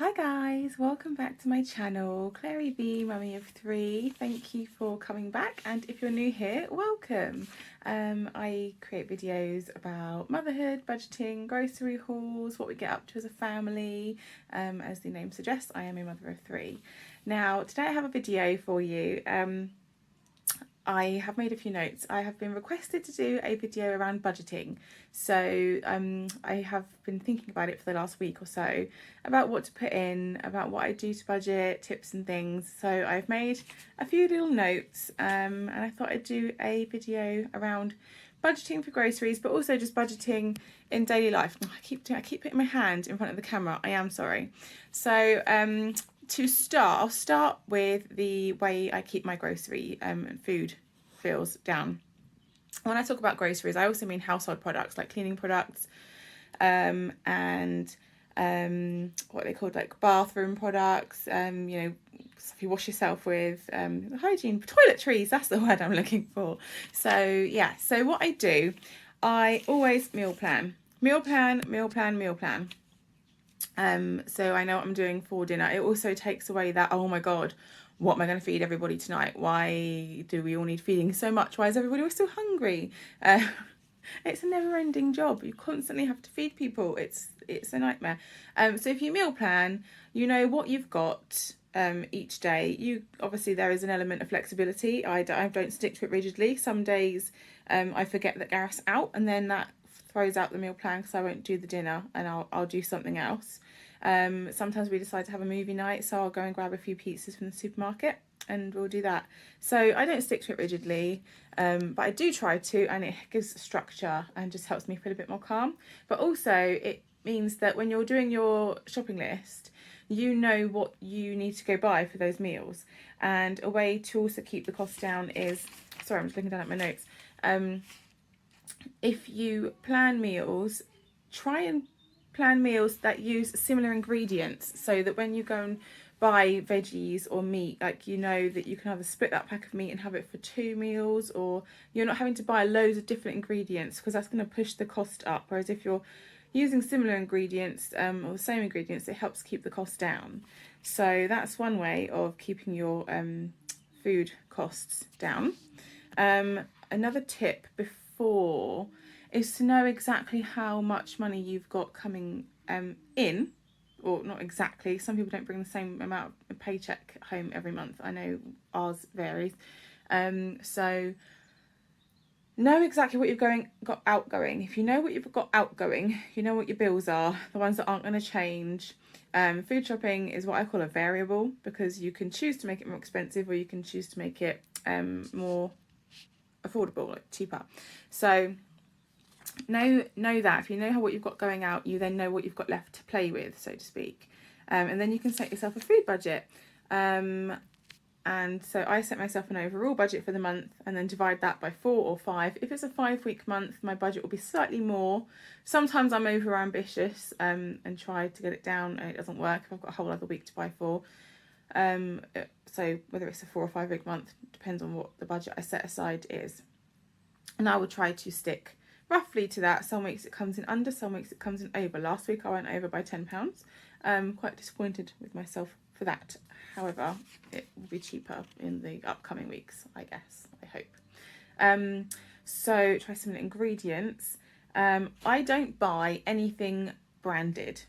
Hi guys, welcome back to my channel, Clary B, Mummy of Three. Thank you for coming back, and if you're new here, welcome. I create videos about motherhood, budgeting, grocery hauls, what we get up to as a family. As the name suggests, I am a mother of three. Now, today I have a video for you. I have made a few notes. I have been requested to do a video around budgeting. So I have been thinking about it for the last week or so, about what to put in, about what I do to budget, tips and things. So I've made a few little notes and I thought I'd do a video around budgeting for groceries, but also just budgeting in daily life. I keep putting my hand in front of the camera. I am sorry. So to start, I'll start with the way I keep my grocery and food bills down. When I talk about groceries, I also mean household products like cleaning products and what they called like bathroom products, stuff you wash yourself with, hygiene, toiletries, that's the word I'm looking for. So yeah, so what I do, I always meal plan. So I know what I'm doing for dinner. It also takes away that, oh my God, what am I going to feed everybody tonight? Why do we all need feeding so much? Why is everybody always so hungry? It's a never-ending job. You constantly have to feed people. It's a nightmare. So if you meal plan, you know what you've got each day. Obviously there is an element of flexibility. I don't stick to it rigidly. Some days I forget that Gareth's out, and then that throws out the meal plan because I won't do the dinner and I'll do something else. Sometimes we decide to have a movie night, so I'll go and grab a few pizzas from the supermarket and we'll do that. So I don't stick to it rigidly, but I do try to, and it gives structure and just helps me feel a bit more calm. But also it means that when you're doing your shopping list, you know what you need to go buy for those meals. And a way to also keep the cost down is, sorry, I'm just looking down at my notes. If you plan meals, try and plan meals that use similar ingredients, so that when you go and buy veggies or meat, like you know that you can either split that pack of meat and have it for 2 meals, or you're not having to buy loads of different ingredients, because that's going to push the cost up. Whereas if you're using similar ingredients or the same ingredients, it helps keep the cost down. So that's one way of keeping your food costs down. Another tip before is to know exactly how much money you've got coming in, or not exactly. Some people don't bring the same amount of paycheck home every month. I know ours varies. So know exactly what you've got outgoing. If you know what you've got outgoing, you know what your bills are, the ones that aren't going to change. Food shopping is what I call a variable, because you can choose to make it more expensive or you can choose to make it more affordable, like cheaper. So know that if you know what you've got going out, you then know what you've got left to play with, so to speak. And then you can set yourself a food budget. And so I set myself an overall budget for the month and then divide that by 4 or 5. If it's a 5-week month, my budget will be slightly more. Sometimes I'm over ambitious and try to get it down, and it doesn't work if I've got a whole other week to buy for. So whether it's a 4 or 5-week month depends on what the budget I set aside is. And I will try to stick roughly to that. Some weeks it comes in under, some weeks it comes in over. Last week I went over by £10. Quite disappointed with myself for that. However, it will be cheaper in the upcoming weeks, I guess, I hope. So try some ingredients. I don't buy anything branded.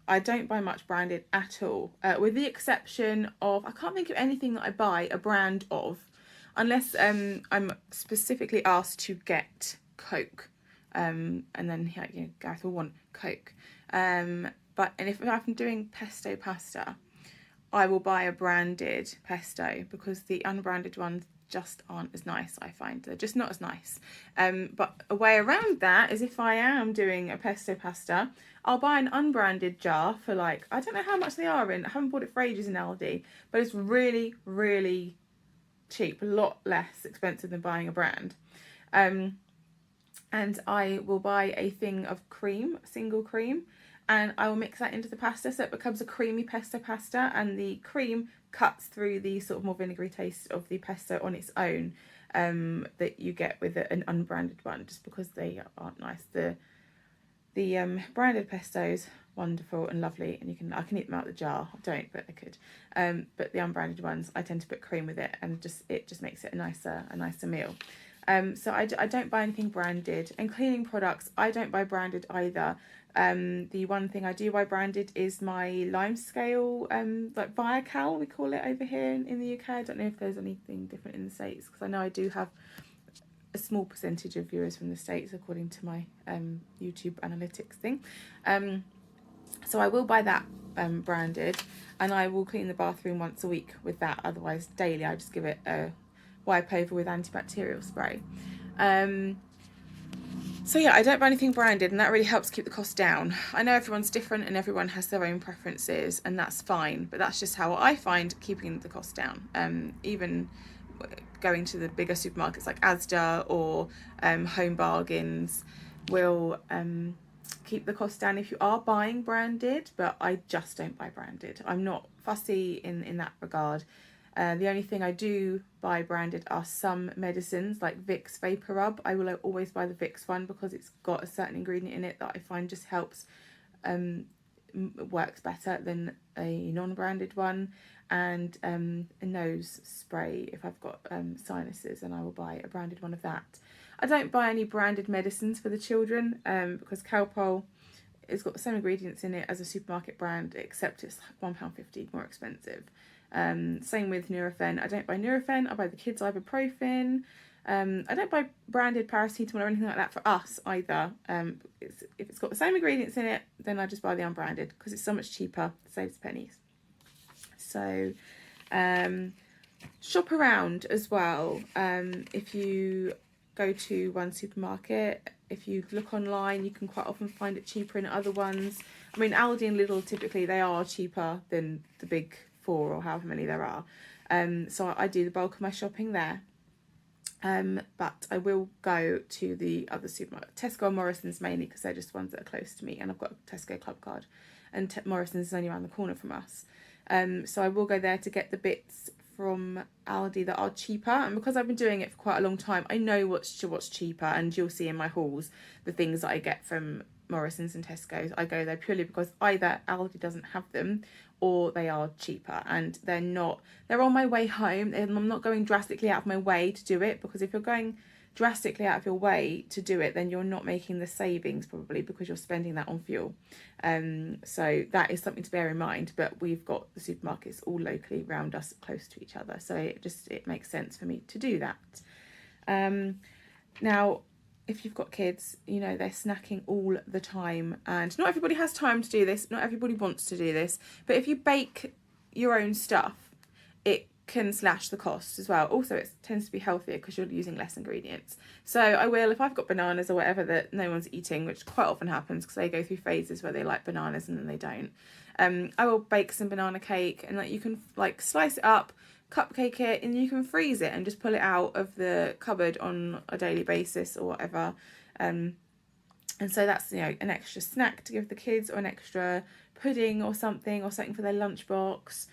I don't buy much branded at all, with the exception of, I can't think of anything that I buy a brand of, unless I'm specifically asked to get Coke. And then Gareth will want Coke. And if I'm doing pesto pasta, I will buy a branded pesto, because the unbranded ones just aren't as nice. I find they're just not as nice. But a way around that is, if I am doing a pesto pasta, I'll buy an unbranded jar for, like, I don't know how much they are in. I haven't bought it for ages in Aldi, but it's really, really cheap, a lot less expensive than buying a brand. And I will buy a thing of cream, single cream, and I will mix that into the pasta so it becomes a creamy pesto pasta, and the cream cuts through the sort of more vinegary taste of the pesto on its own, that you get with an unbranded one, just because they aren't nice. The branded pestos, wonderful and lovely, and I can eat them out of the jar. I don't, but I could. But the unbranded ones, I tend to put cream with it, and it just makes it a nicer meal. So I don't buy anything branded. And cleaning products, I don't buy branded either. The one thing I do buy branded is my lime scale, like Viacal, we call it over here in the UK. I don't know if there's anything different in the States, because I know I do have a small percentage of viewers from the States according to my YouTube analytics thing. So I will buy that branded, and I will clean the bathroom once a week with that. Otherwise, daily I just give it a wipe over with antibacterial spray. So yeah, I don't buy anything branded, and that really helps keep the cost down. I know everyone's different and everyone has their own preferences, and that's fine, but that's just how I find keeping the cost down. Even going to the bigger supermarkets like Asda or Home Bargains will keep the cost down if you are buying branded, but I just don't buy branded. I'm not fussy in that regard. The only thing I do buy branded are some medicines like Vicks Vapor Rub. I will always buy the Vicks one because it's got a certain ingredient in it that I find just helps, works better than a non-branded one. And a nose spray if I've got sinuses, and I will buy a branded one of that. I don't buy any branded medicines for the children because Calpol has got the same ingredients in it as a supermarket brand, except it's like £1.50 more expensive. Same with Nurofen. I don't buy Nurofen. I buy the kids' ibuprofen. I don't buy branded paracetamol or anything like that for us either. If it's got the same ingredients in it, then I just buy the unbranded because it's so much cheaper. It saves pennies. So shop around as well. If you go to one supermarket, if you look online, you can quite often find it cheaper in other ones. I mean, Aldi and Lidl, typically they are cheaper than the big four or however many there are. So I do the bulk of my shopping there. But I will go to the other supermarket, Tesco and Morrison's mainly, because they're just ones that are close to me, and I've got a Tesco club card, and Morrison's is only around the corner from us. So I will go there to get the bits from Aldi that are cheaper, and because I've been doing it for quite a long time, I know what's cheaper, and you'll see in my hauls the things that I get from Morrison's and Tesco's. I go there purely because either Aldi doesn't have them or they are cheaper, and they're on my way home, and I'm not going drastically out of my way to do it, because if you're going drastically out of your way to do it, then you're not making the savings probably, because you're spending that on fuel. So that is something to bear in mind, but we've got the supermarkets all locally around us, close to each other, so it makes sense for me to do that. Now, if you've got kids, you know, they're snacking all the time, and not everybody has time to do this, not everybody wants to do this, but if you bake your own stuff, it can slash the cost as well. Also, it tends to be healthier because you're using less ingredients. So I will, if I've got bananas or whatever that no one's eating, which quite often happens because they go through phases where they like bananas and then they don't, I will bake some banana cake, and you can slice it up, cupcake it, and you can freeze it and just pull it out of the cupboard on a daily basis or whatever. And so that's, an extra snack to give the kids, or an extra pudding or something for their lunchbox.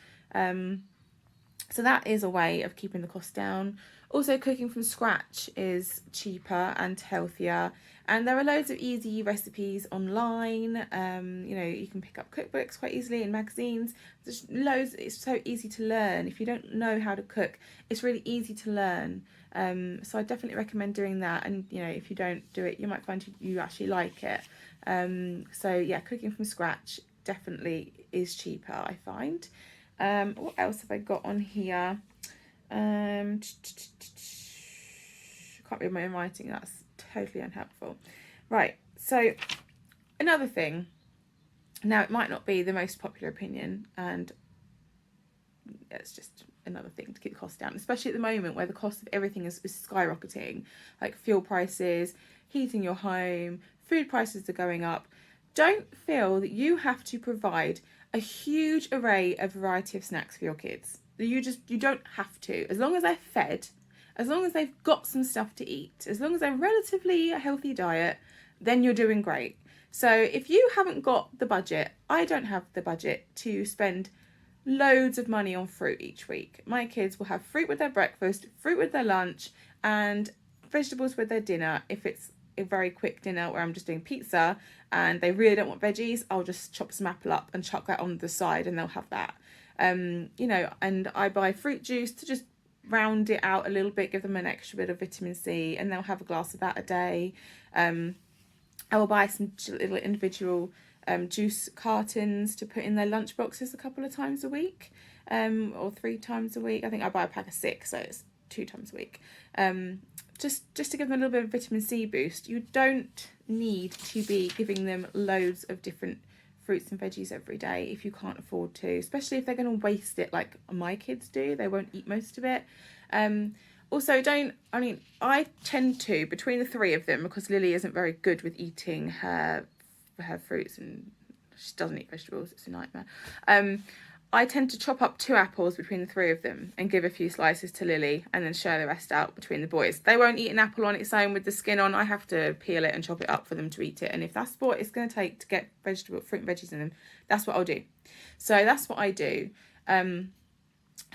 So that is a way of keeping the cost down. Also, cooking from scratch is cheaper and healthier, and there are loads of easy recipes online. You can pick up cookbooks quite easily in magazines. There's loads. It's so easy to learn. If you don't know how to cook, it's really easy to learn. So I definitely recommend doing that. And if you don't do it, you might find you actually like it. So yeah, cooking from scratch definitely is cheaper, I find. What else have I got on here? Can't read my own writing, that's totally unhelpful. Right, so another thing, now it might not be the most popular opinion, and it's just another thing to keep the cost down, especially at the moment where the cost of everything is skyrocketing, like fuel prices, heating your home, food prices are going up. Don't feel that you have to provide a huge array of variety of snacks for your kids. You don't have to. As long as they're fed, as long as they've got some stuff to eat, as long as they're relatively a healthy diet, then you're doing great. So if you haven't got the budget, I don't have the budget to spend loads of money on fruit each week. My kids will have fruit with their breakfast, fruit with their lunch, and vegetables with their dinner if it's a very quick dinner where I'm just doing pizza and they really don't want veggies, I'll just chop some apple up and chuck that on the side and they'll have that. You know, and I buy fruit juice to just round it out a little bit, give them an extra bit of vitamin C, and they'll have a glass of that a day. I will buy some little individual juice cartons to put in their lunch boxes a couple of times a week, or 3 times a week. I think I buy a pack of 6, so it's 2 times a week. Just to give them a little bit of vitamin C boost. You don't need to be giving them loads of different fruits and veggies every day if you can't afford to, especially if they're going to waste it like my kids do. They won't eat most of it. Also, I tend to, between the 3 of them, because Lily isn't very good with eating her fruits and she doesn't eat vegetables, it's a nightmare. I tend to chop up 2 apples between the 3 of them and give a few slices to Lily and then share the rest out between the boys. They won't eat an apple on its own with the skin on. I have to peel it and chop it up for them to eat it. And if that's what it's going to take to get fruit and veggies in them, that's what I'll do. So that's what I do.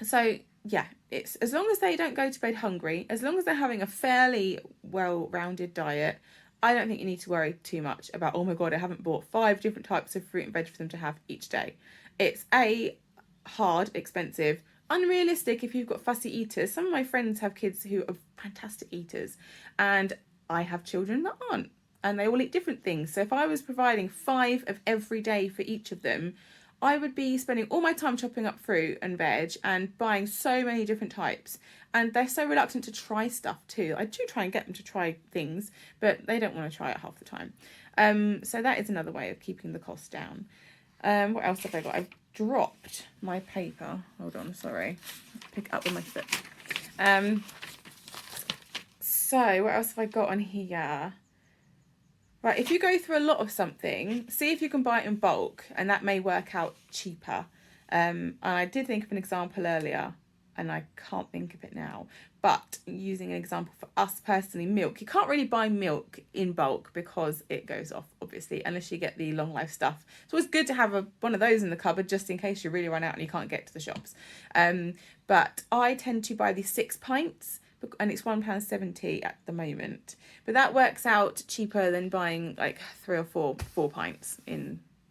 So yeah, it's as long as they don't go to bed hungry, as long as they're having a fairly well-rounded diet, I don't think you need to worry too much about, oh my God, I haven't bought 5 different types of fruit and veg for them to have each day. It's hard, expensive, unrealistic if you've got fussy eaters. Some of my friends have kids who are fantastic eaters, and I have children that aren't, and they all eat different things. So if I was providing 5 of every day for each of them, I would be spending all my time chopping up fruit and veg and buying so many different types. And they're so reluctant to try stuff too. I do try and get them to try things, but they don't want to try it half the time. So that is another way of keeping the cost down. What else have I got? I've dropped my paper. Hold on, sorry. Pick it up with my foot. So what else have I got on here? Right, if you go through a lot of something, see if you can buy it in bulk, and that may work out cheaper. And I did think of an example earlier, and I can't think of it now. But using an example for us personally, milk. You can't really buy milk in bulk because it goes off, obviously, unless you get the long life stuff. It's always good to have one of those in the cupboard just in case you really run out and you can't get to the shops. But I tend to buy these 6 pints, and it's £1.70 at the moment. But that works out cheaper than buying like 3 or 4 pints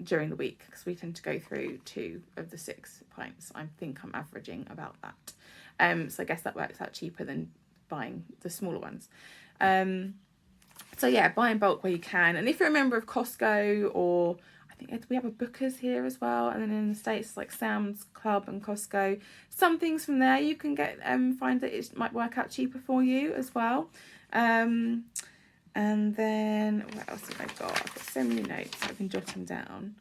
during the week, because we tend to go through 2 of the 6 pints. I think I'm averaging about that. So I guess that works out cheaper than buying the smaller ones. So yeah, buy in bulk where you can. And if you're a member of Costco, or I think we have a Booker's here as well, and then in the States like Sam's Club and Costco, some things from there you can get find that it might work out cheaper for you as well. And then what else have I got? I've got so many notes I've been jotting down.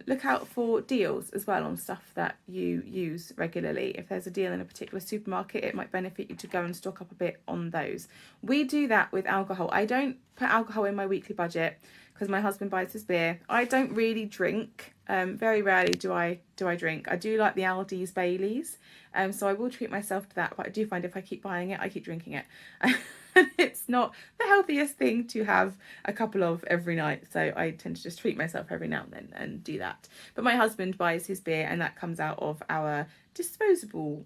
Look out for deals as well on stuff that you use regularly. If there's a deal in a particular supermarket, it might benefit you to go and stock up a bit on those. We do that with alcohol. I don't put alcohol in my weekly budget because my husband buys his beer. I don't really drink. Very rarely do I drink. I do like the Aldi's Baileys, so I will treat myself to that. But I do find if I keep buying it, I keep drinking it. It's not the healthiest thing to have a couple of every night, so I tend to just treat myself every now and then and do that. But my husband buys his beer, and that comes out of our disposable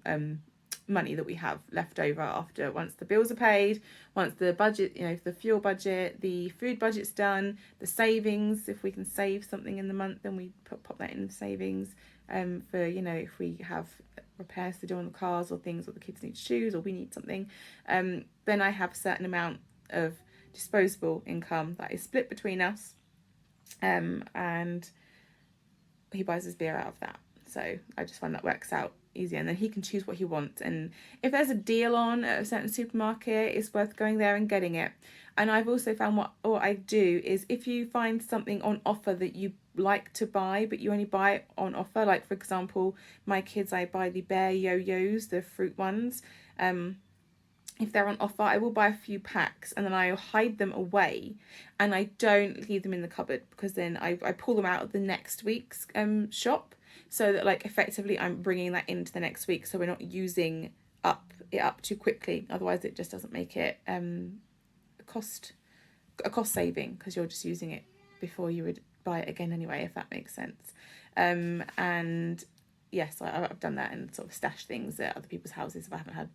money that we have left over after once the bills are paid, once the budget, the fuel budget, the food budget's done, the savings. If we can save something in the month, then we pop that in the savings. For if we have repairs to do on the cars or things, or the kids need shoes or we need something, then I have a certain amount of disposable income that is split between us, and he buys his beer out of that. So I just find that works out easy, and then he can choose what he wants. And if there's a deal on at a certain supermarket, it's worth going there and getting it. And I've also found what I do is, if you find something on offer that you like to buy but you only buy it on offer, like for example my kids, I buy the Bear Yo-Yos, the fruit ones. If they're on offer, I will buy a few packs and then I'll hide them away, and I don't leave them in the cupboard, because then I pull them out of the next week's shop, so that like effectively I'm bringing that into the next week, so we're not using it up too quickly. Otherwise it just doesn't make it a cost saving, because you're just using it before you would buy it again anyway, if that makes sense. And yes, I've done that and sort of stashed things at other people's houses if I haven't had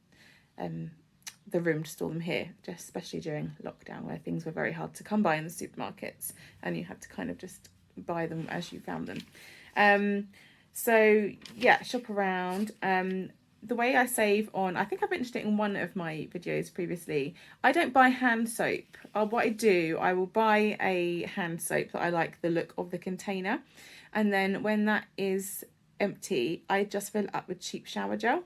the room to store them here, just especially during lockdown where things were very hard to come by in the supermarkets and you had to kind of just buy them as you found them. So yeah, shop around. The way I save on, I think I mentioned it in one of my videos previously, I don't buy hand soap. What I do, I will buy a hand soap that I like the look of the container, and then when that is empty, I just fill it up with cheap shower gel.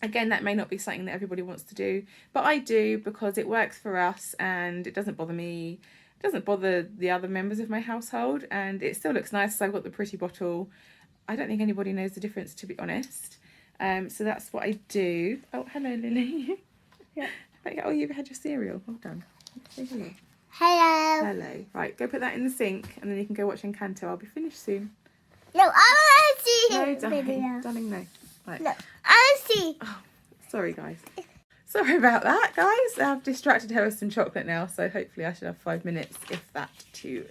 Again, that may not be something that everybody wants to do, but I do because it works for us and it doesn't bother me. It doesn't bother the other members of my household, and it still looks nice. So I've got the pretty bottle. I don't think anybody knows the difference, to be honest. So that's what I do. Oh, hello, Lily. Yeah. Oh, you've had your cereal. Well done. Say hello. Hello. Hello. Right, go put that in the sink and then you can go watch Encanto. I'll be finished soon. No, I want to see No, his darling. video. Darling, no. Right. No, I want to see. Oh, sorry, guys. Sorry about that, guys. I've distracted her with some chocolate now, so hopefully I should have 5 minutes, if that, to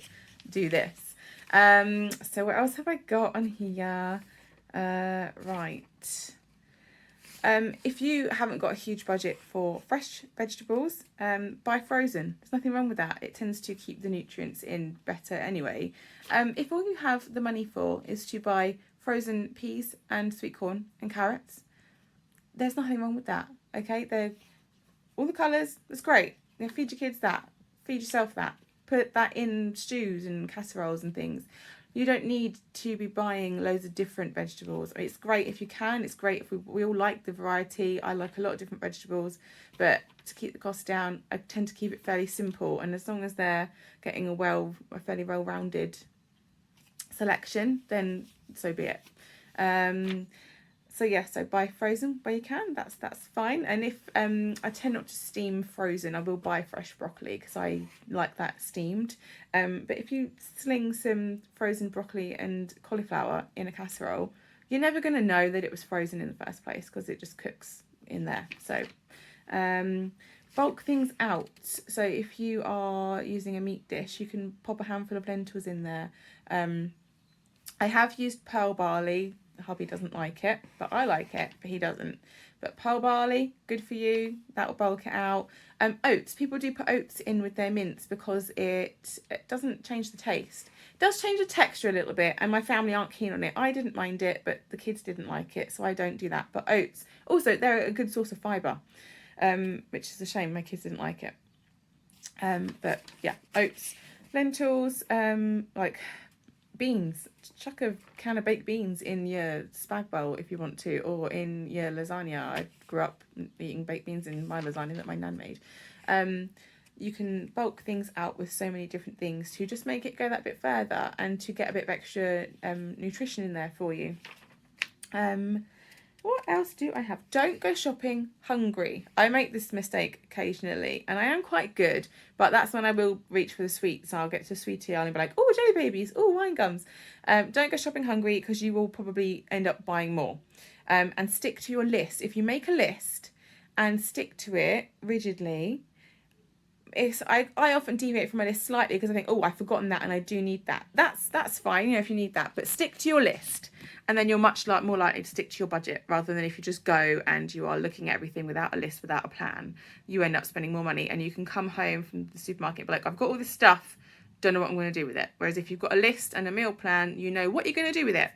do this. So what else have I got on here? Right. If you haven't got a huge budget for fresh vegetables, buy frozen. There's nothing wrong with that. It tends to keep the nutrients in better anyway. If all you have the money for is to buy frozen peas and sweet corn and carrots, there's nothing wrong with that. Okay, they're all the colours. That's great. You know, feed your kids that. Feed yourself that. Put that in stews and casseroles and things. You don't need to be buying loads of different vegetables. It's great if you can. It's great if we all like the variety. I like a lot of different vegetables, but to keep the cost down, I tend to keep it fairly simple. And as long as they're getting a fairly well-rounded selection, then so be it. So yeah, so buy frozen where you can. That's fine. And if I tend not to steam frozen, I will buy fresh broccoli because I like that steamed. But if you sling some frozen broccoli and cauliflower in a casserole, you're never going to know that it was frozen in the first place because it just cooks in there. So bulk things out. So if you are using a meat dish, you can pop a handful of lentils in there. I have used pearl barley. Hubby doesn't like it, but I like it, but he doesn't. But pearl barley, good for you. That will bulk it out. Oats, people do put oats in with their mince because it doesn't change the taste. It does change the texture a little bit, and my family aren't keen on it. I didn't mind it, but the kids didn't like it, so I don't do that. But oats, also, they're a good source of fibre, which is a shame my kids didn't like it. But yeah, oats, lentils, like beans. Chuck a can of baked beans in your spag bowl if you want to, or in your lasagna. I grew up eating baked beans in my lasagna that my nan made. You can bulk things out with so many different things to just make it go that bit further and to get a bit of extra nutrition in there for you. What else do I have? Don't go shopping hungry. I make this mistake occasionally, and I am quite good, but that's when I will reach for the sweets. I'll get to sweetie and be like, oh, jelly babies, oh, wine gums. Don't go shopping hungry because you will probably end up buying more. And stick to your list. If you make a list and stick to it rigidly, I often deviate from my list slightly because I think, oh, I've forgotten that and I do need that. That's fine, you know, if you need that, but stick to your list, and then you're much more likely to stick to your budget rather than if you just go and you are looking at everything without a list, without a plan. You end up spending more money, and you can come home from the supermarket and be like, I've got all this stuff, don't know what I'm going to do with it. Whereas if you've got a list and a meal plan, you know what you're going to do with it.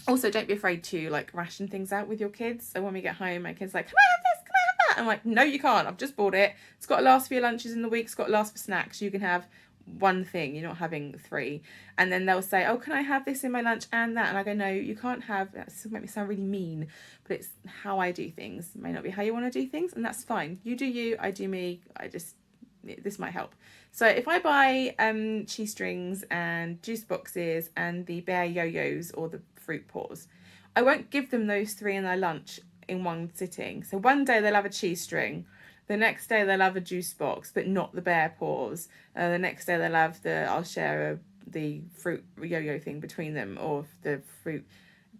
Also, don't be afraid to like ration things out with your kids. So when we get home, my kids are like, can I have this? Can I have that? I'm like, no, you can't. I've just bought it. It's got to last for your lunches in the week. It's got to last for snacks. You can have one thing. You're not having 3. And then they'll say, oh, can I have this in my lunch and that? And I go, no, you can't have. That's make me sound really mean, but it's how I do things. It may not be how you want to do things, and that's fine. You do you. I do me. This might help. So if I buy cheese strings and juice boxes and the bear yo-yos or the fruit paws, I won't give them those 3 in their lunch in one sitting. So one day they'll have a cheese string, the next day they'll have a juice box, but not the bear paws. The next day they'll have I'll share the fruit yo-yo thing between them, or the fruit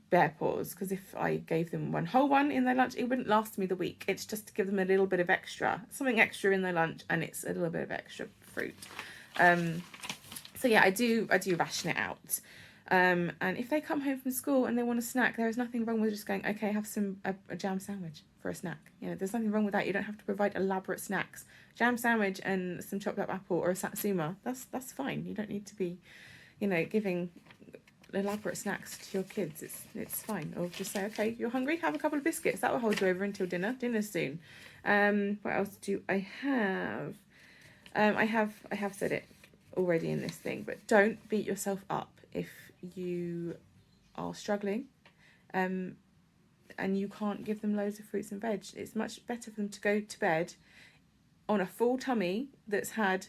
bear paws, because if I gave them one whole one in their lunch, it wouldn't last me the week. It's just to give them a little bit of something extra in their lunch, and it's a little bit of extra fruit. So yeah, I do ration it out. And if they come home from school and they want a snack, there is nothing wrong with just going, okay, have a jam sandwich for a snack. There's nothing wrong with that. You don't have to provide elaborate snacks. Jam sandwich and some chopped up apple or a satsuma, that's fine. You don't need to be, giving elaborate snacks to your kids. It's fine. Or just say, okay, you're hungry, have a couple of biscuits. That will hold you over until dinner. Dinner's soon. What else do I have? I have said it already in this thing, but don't beat yourself up if you are struggling and you can't give them loads of fruits and veg. It's much better for them to go to bed on a full tummy that's had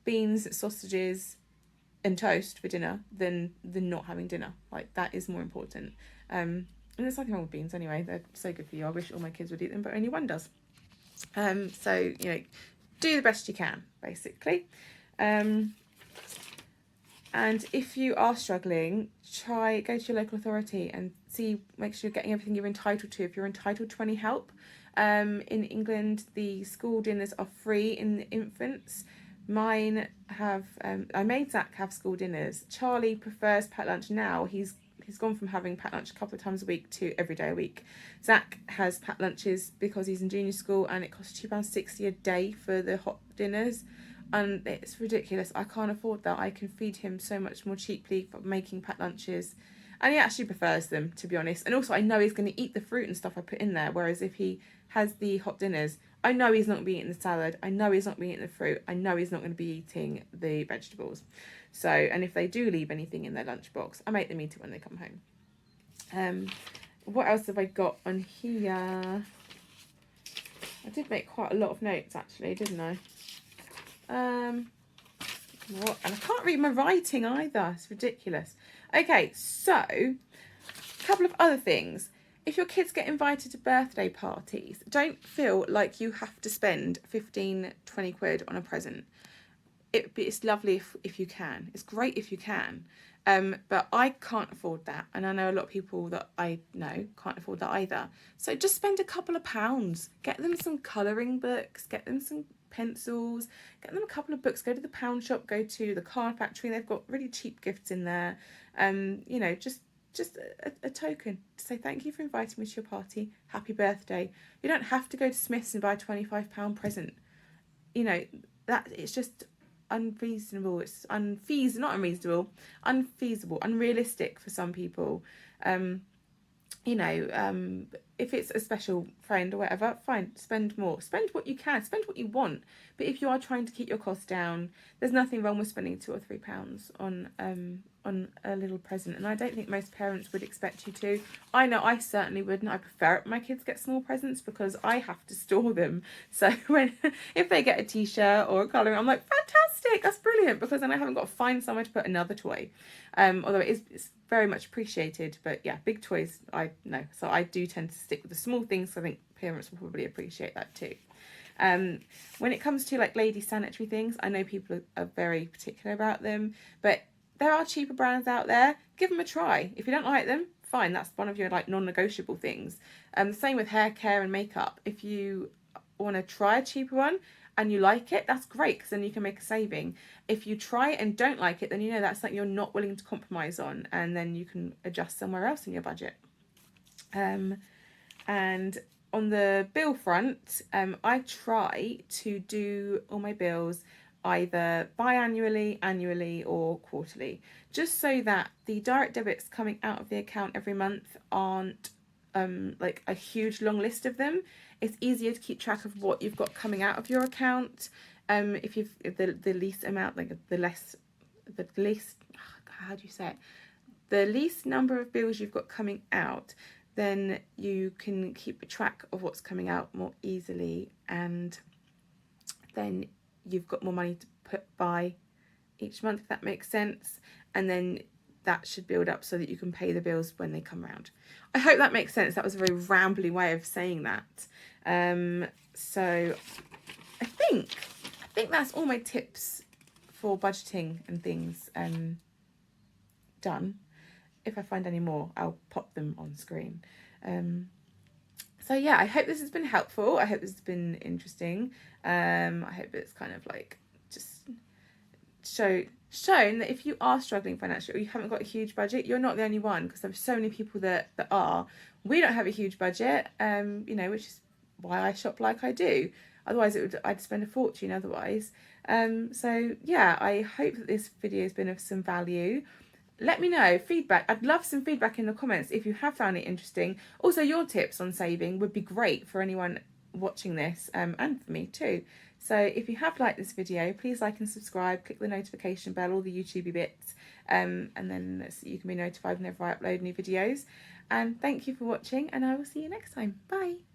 beans, sausages and toast for dinner than not having dinner. Like, that is more important. And there's nothing wrong with beans anyway. They're so good for you. I wish all my kids would eat them, but only one does. So do the best you can, basically. And if you are struggling, go to your local authority and make sure you're getting everything you're entitled to. If you're entitled to any help, in England, the school dinners are free in the infants. Mine have, I made Zach have school dinners. Charlie prefers packed lunch now. He's gone from having packed lunch a couple of times a week to every day a week. Zach has packed lunches because he's in junior school and it costs £2.60 a day for the hot dinners. And it's ridiculous. I can't afford that. I can feed him so much more cheaply for making packed lunches. And he actually prefers them, to be honest. And also, I know he's going to eat the fruit and stuff I put in there. Whereas if he has the hot dinners, I know he's not going to be eating the salad. I know he's not going to be eating the fruit. I know he's not going to be eating the vegetables. So, and if they do leave anything in their lunchbox, I make them eat it when they come home. What else have I got on here? I did make quite a lot of notes, actually, didn't I? And I can't read my writing either. It's ridiculous. Okay, so a couple of other things. If your kids get invited to birthday parties, don't feel like you have to spend 15, 20 quid on a present. It's lovely if you can. It's great if you can. But I can't afford that. And I know a lot of people that I know can't afford that either. So just spend a couple of pounds. Get them some colouring books. Get them some pencils. Get them a couple of books. Go to the pound shop. Go to the card factory. They've got really cheap gifts in there. Just a token to say thank you for inviting me to your party. Happy birthday. You don't have to go to Smith's and buy a £25 present. That it's just unreasonable. It's not unreasonable, unfeasible, unrealistic for some people. If it's a special friend or whatever, fine, spend more. Spend what you can, spend what you want. But if you are trying to keep your costs down, there's nothing wrong with spending £2 or £3 on a little present. And I don't think most parents would expect you to. I know I certainly wouldn't. I prefer it when my kids get small presents because I have to store them. So if they get a t-shirt or a colouring, I'm like, fantastic, that's brilliant, because then I haven't got to find somewhere to put another toy. Although it's very much appreciated, but yeah, big toys, I know. So I do tend to stick with the small things. So I think parents will probably appreciate that too. When it comes to like lady sanitary things, I know people are very particular about them, but there are cheaper brands out there. Give them a try. If you don't like them, fine. That's one of your like non-negotiable things. The same with hair care and makeup. If you want to try a cheaper one and you like it, that's great, because then you can make a saving. If you try it and don't like it, then that's something you're not willing to compromise on, and then you can adjust somewhere else in your budget. And on the bill front, I try to do all my bills either biannually, annually, or quarterly, just so that the direct debits coming out of the account every month aren't like a huge long list of them. It's easier to keep track of what you've got coming out of your account. If the least amount, like the least, how do you say it? The least number of bills you've got coming out, then you can keep track of what's coming out more easily, and then you've got more money to put by each month, if that makes sense. And then that should build up so that you can pay the bills when they come around. I hope that makes sense. That was a very rambly way of saying that. So I think that's all my tips for budgeting and things done. If I find any more, I'll pop them on screen. So yeah, I hope this has been helpful. I hope this has been interesting. I hope it's kind of like just shown that if you are struggling financially or you haven't got a huge budget, you're not the only one, because there's so many people that are. We don't have a huge budget, which is why I shop like I do. Otherwise, I'd spend a fortune otherwise. So yeah, I hope that this video has been of some value. Let me know feedback. I'd love some feedback in the comments if you have found it interesting. Also, your tips on saving would be great for anyone watching this, and for me too. So if you have liked this video, please like and subscribe, click the notification bell, all the YouTubey bits, and then so you can be notified whenever I upload new videos. And thank you for watching, and I will see you next time. Bye.